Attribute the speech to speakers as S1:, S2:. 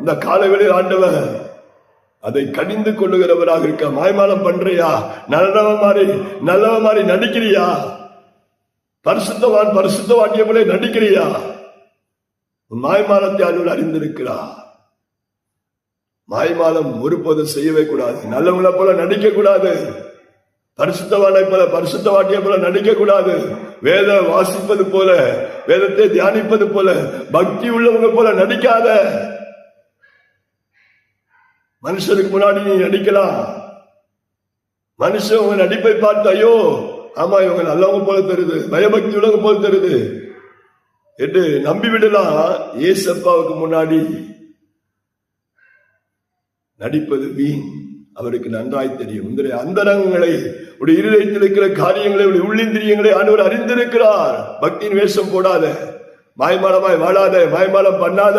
S1: இந்த காலங்களில் ஆண்டவர் அதை கடிந்து கொள்ளுகிறவராக இருக்க. மாய்மாலம் பண்றியா? நல்லவ மாதிரி நடிக்கிறியா? பரிசுத்தவாட்டிய போல நடிக்கிறியா? உன் மாய்மாலத்தை ஆண்டவர் அறிந்திருக்கிறார். மாய்மாலம் ஒருபோது செய்யவே கூடாது. நல்லவங்களை போல நடிக்க கூடாது. பரிசுத்தவாட்டிய போல நடிக்க கூடாது. வேத வாசிப்பது போல, வேதத்தை தியானிப்பது போல, பக்தி உள்ளவங்க போல நடிக்காத. மனுஷனுக்கு முன்னாடி நீ நடிக்கலாம். மனுஷன் உங்க நடிப்பை பார்த்து ஐயோ ஆமா இவங்க நல்லவங்க போல தெரியுது, பயபக்தி உள்ளவங்க போல தெரியுது என்று நம்பி விடலாம். ஏசப்பாவுக்கு முன்னாடி நடிப்பது வீண். அவருக்கு நன்றாய் தெரியும். உங்களுடைய அந்தரங்களை, உடைய இருதயத்தில் இருக்கிற காரியங்களை, உடைய உள்ளிந்திரியங்களை ஆண்டவர் அறிந்திருக்கிறார். பக்தியின் வேஷம் போடாத, மாய்மாலமாய் வாழாத, மாய்மாலம் பண்ணாத.